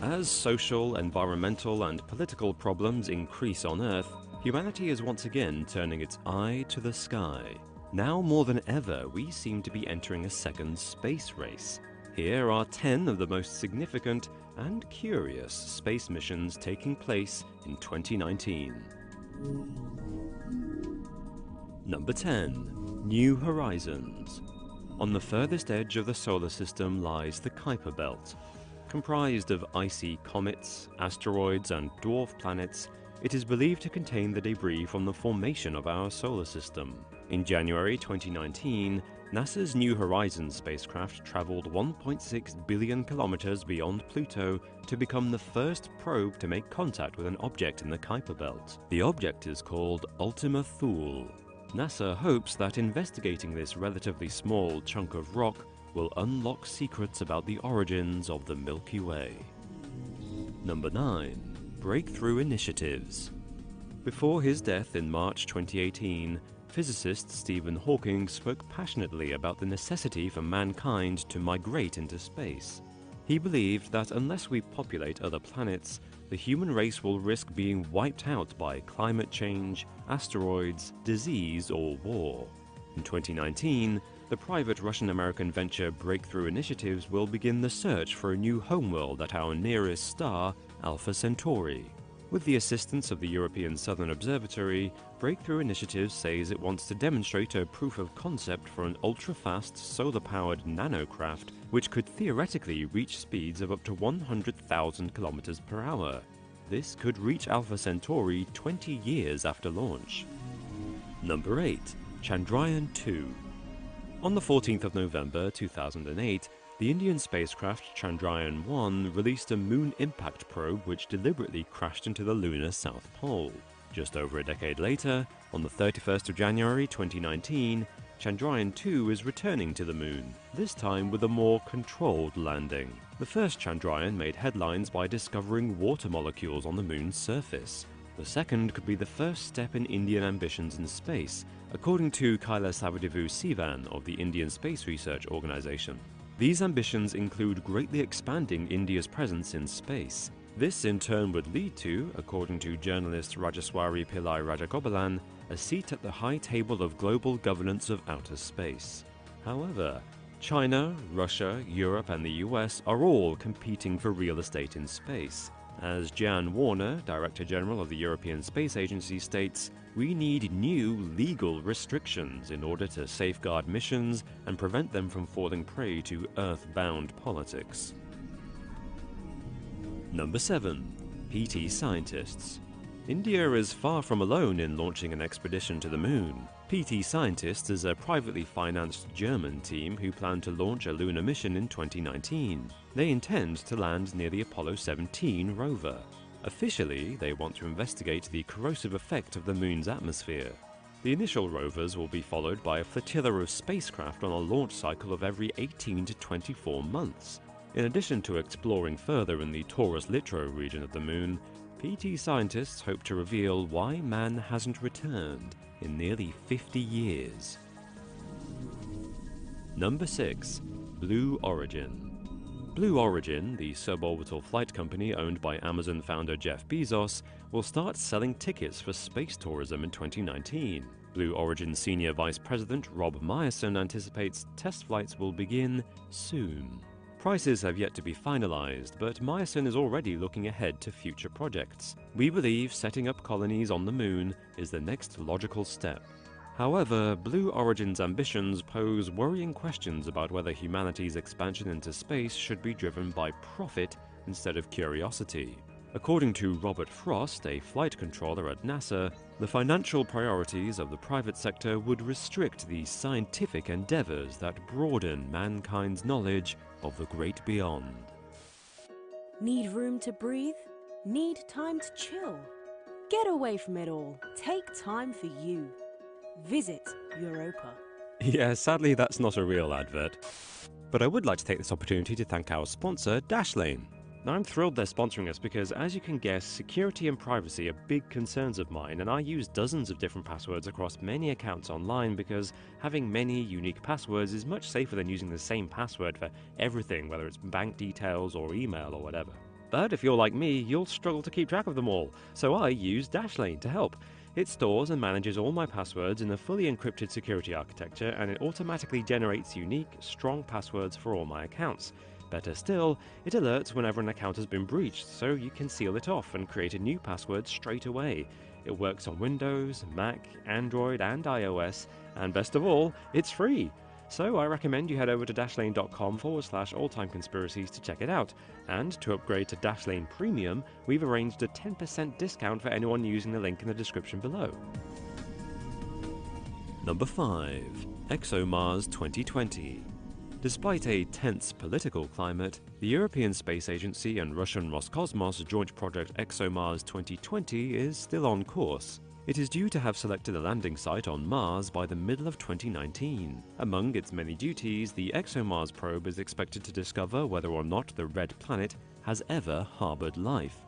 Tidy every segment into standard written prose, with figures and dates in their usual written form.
As social, environmental, and political problems increase on Earth, humanity is once again turning its eye to the sky. Now more than ever, we seem to be entering a second space race. Here are 10 of the most significant and curious space missions taking place in 2019. Number 10. New Horizons. On the furthest edge of the solar system lies the Kuiper Belt. Comprised of icy comets, asteroids, and dwarf planets, it is believed to contain the debris from the formation of our solar system. In January 2019, NASA's New Horizons spacecraft traveled 1.6 billion kilometers beyond Pluto to become the first probe to make contact with an object in the Kuiper Belt. The object is called Ultima Thule. NASA hopes that investigating this relatively small chunk of rock will unlock secrets about the origins of the Milky Way. Number 9. Breakthrough Initiatives. Before his death in March 2018, physicist Stephen Hawking spoke passionately about the necessity for mankind to migrate into space. He believed that unless we populate other planets, the human race will risk being wiped out by climate change, asteroids, disease, or war. In 2019, the private Russian-American venture Breakthrough Initiatives will begin the search for a new homeworld at our nearest star, Alpha Centauri. With the assistance of the European Southern Observatory, Breakthrough Initiatives says it wants to demonstrate a proof of concept for an ultra-fast solar-powered nanocraft which could theoretically reach speeds of up to 100,000 kilometers per hour. This could reach Alpha Centauri 20 years after launch. Number 8. Chandrayaan-2. On the 14th of November 2008, the Indian spacecraft Chandrayaan-1 released a moon impact probe which deliberately crashed into the lunar South Pole. Just over a decade later, on the 31st of January 2019, Chandrayaan-2 is returning to the moon, this time with a more controlled landing. The first Chandrayaan made headlines by discovering water molecules on the moon's surface. The second could be the first step in Indian ambitions in space, according to Kailasavadevu Sivan of the Indian Space Research Organization. These ambitions include greatly expanding India's presence in space. This in turn would lead to, according to journalist Rajeswari Pillai Rajagopalan, a seat at the high table of global governance of outer space. However, China, Russia, Europe, and the US are all competing for real estate in space. As Jan Warner, Director General of the European Space Agency, states, "We need new legal restrictions in order to safeguard missions and prevent them from falling prey to Earth-bound politics." Number 7. PT Scientists. India is far from alone in launching an expedition to the moon. PT Scientists is a privately financed German team who plan to launch a lunar mission in 2019. They intend to land near the Apollo 17 rover. Officially, they want to investigate the corrosive effect of the moon's atmosphere. The initial rovers will be followed by a flotilla of spacecraft on a launch cycle of every 18 to 24 months. In addition to exploring further in the Taurus Littrow region of the moon, PT scientists hope to reveal why man hasn't returned in nearly 50 years. Number 6. Blue Origin. Blue Origin, the suborbital flight company owned by Amazon founder Jeff Bezos, will start selling tickets for space tourism in 2019. Blue Origin Senior Vice President Rob Meyerson anticipates test flights will begin soon. Prices have yet to be finalized, but Meyerson is already looking ahead to future projects. "We believe setting up colonies on the moon is the next logical step." However, Blue Origin's ambitions pose worrying questions about whether humanity's expansion into space should be driven by profit instead of curiosity. According to Robert Frost, a flight controller at NASA, the financial priorities of the private sector would restrict the scientific endeavors that broaden mankind's knowledge of the great beyond. Need room to breathe? Need time to chill? Get away from it all. Take time for you. Visit Europa. Yeah, sadly that's not a real advert. But I would like to take this opportunity to thank our sponsor, Dashlane. Now, I'm thrilled they're sponsoring us because, as you can guess, security and privacy are big concerns of mine, and I use dozens of different passwords across many accounts online because having many unique passwords is much safer than using the same password for everything, whether it's bank details or email or whatever. But if you're like me, you'll struggle to keep track of them all, so I use Dashlane to help. It stores and manages all my passwords in a fully encrypted security architecture, and it automatically generates unique, strong passwords for all my accounts. Better still, it alerts whenever an account has been breached, so you can seal it off and create a new password straight away. It works on Windows, Mac, Android, and iOS, and best of all, it's free. So I recommend you head over to dashlane.com/Alltime Conspiracies to check it out. And to upgrade to Dashlane Premium, we've arranged a 10% discount for anyone using the link in the description below. Number 5. ExoMars 2020. Despite a tense political climate, the European Space Agency and Russian Roscosmos joint project ExoMars 2020 is still on course. It is due to have selected a landing site on Mars by the middle of 2019. Among its many duties, the ExoMars probe is expected to discover whether or not the red planet has ever harbored life,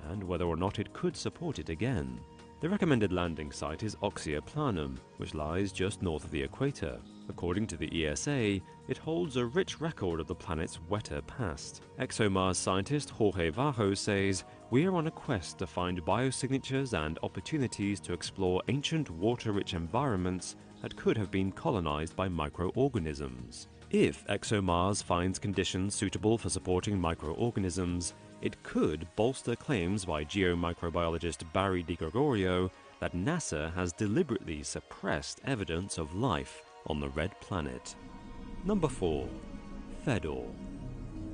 and whether or not it could support it again. The recommended landing site is Oxia Planum, which lies just north of the equator. According to the ESA, it holds a rich record of the planet's wetter past. ExoMars scientist Jorge Vajo says, "We are on a quest to find biosignatures and opportunities to explore ancient water-rich environments that could have been colonized by microorganisms. If ExoMars finds conditions suitable for supporting microorganisms, it could bolster claims by geomicrobiologist Barry DiGregorio that NASA has deliberately suppressed evidence of life on the red planet." Number 4. Fedor.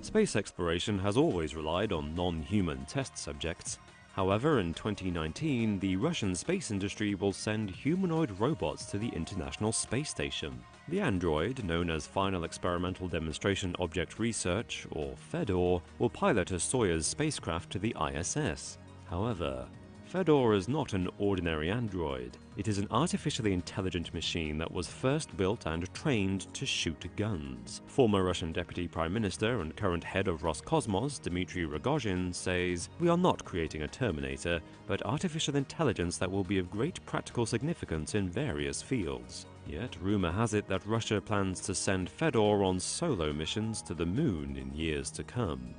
Space exploration has always relied on non-human test subjects. However, in 2019, the Russian space industry will send humanoid robots to the International Space Station. The android, known as Final Experimental Demonstration Object Research, or FEDOR, will pilot a Soyuz spacecraft to the ISS. However, Fedor is not an ordinary android. It is an artificially intelligent machine that was first built and trained to shoot guns. Former Russian Deputy Prime Minister and current head of Roscosmos, Dmitry Rogozhin, says, "We are not creating a Terminator, but artificial intelligence that will be of great practical significance in various fields." Yet, rumor has it that Russia plans to send Fedor on solo missions to the moon in years to come.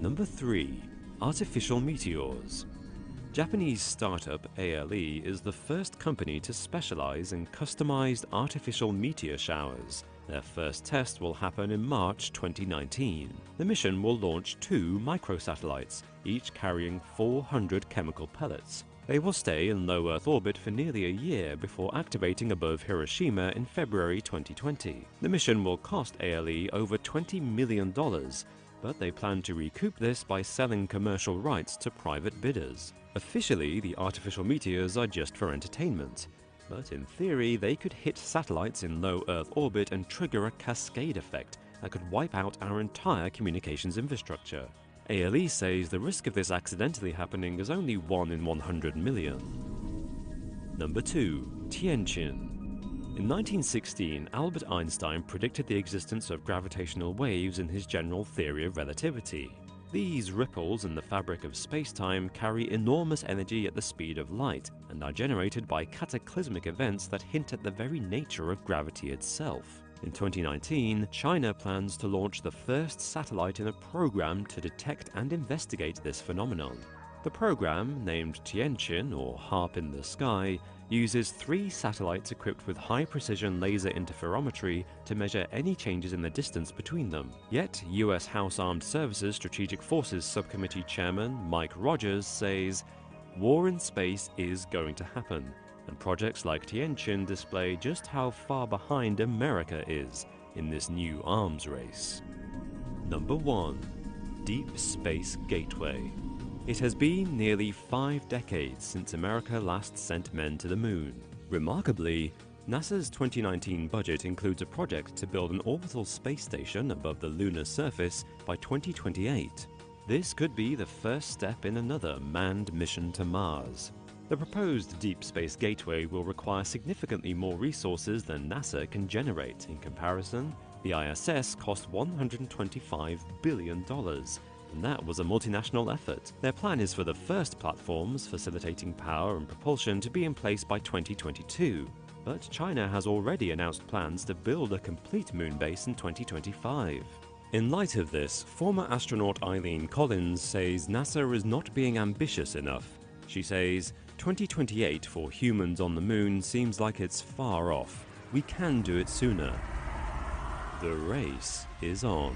Number 3. Artificial meteors. Japanese startup ALE is the first company to specialize in customized artificial meteor showers. Their first test will happen in March 2019. The mission will launch 2 microsatellites, each carrying 400 chemical pellets. They will stay in low Earth orbit for nearly a year before activating above Hiroshima in February 2020. The mission will cost ALE over $20 million, but they plan to recoup this by selling commercial rights to private bidders. Officially, the artificial meteors are just for entertainment, but in theory they could hit satellites in low Earth orbit and trigger a cascade effect that could wipe out our entire communications infrastructure. ALE says the risk of this accidentally happening is only 1 in 100 million. Number 2. Tianqin. In 1916, Albert Einstein predicted the existence of gravitational waves in his general theory of relativity. These ripples in the fabric of space-time carry enormous energy at the speed of light and are generated by cataclysmic events that hint at the very nature of gravity itself. In 2019, China plans to launch the first satellite in a program to detect and investigate this phenomenon. The program, named Tianqin, or Harp in the Sky, uses 3 satellites equipped with high-precision laser interferometry to measure any changes in the distance between them. Yet, U.S. House Armed Services Strategic Forces Subcommittee Chairman Mike Rogers says, "War in space is going to happen, and projects like Tianqin display just how far behind America is in this new arms race." Number 1. Deep Space Gateway. It has been nearly 5 decades since America last sent men to the moon. Remarkably, NASA's 2019 budget includes a project to build an orbital space station above the lunar surface by 2028. This could be the first step in another manned mission to Mars. The proposed Deep Space Gateway will require significantly more resources than NASA can generate. In comparison, the ISS cost $125 billion. And that was a multinational effort. Their plan is for the first platforms facilitating power and propulsion to be in place by 2022. But China has already announced plans to build a complete moon base in 2025. In light of this, former astronaut Eileen Collins says NASA is not being ambitious enough. She says, 2028 for humans on the moon seems like it's far off. We can do it sooner. The race is on.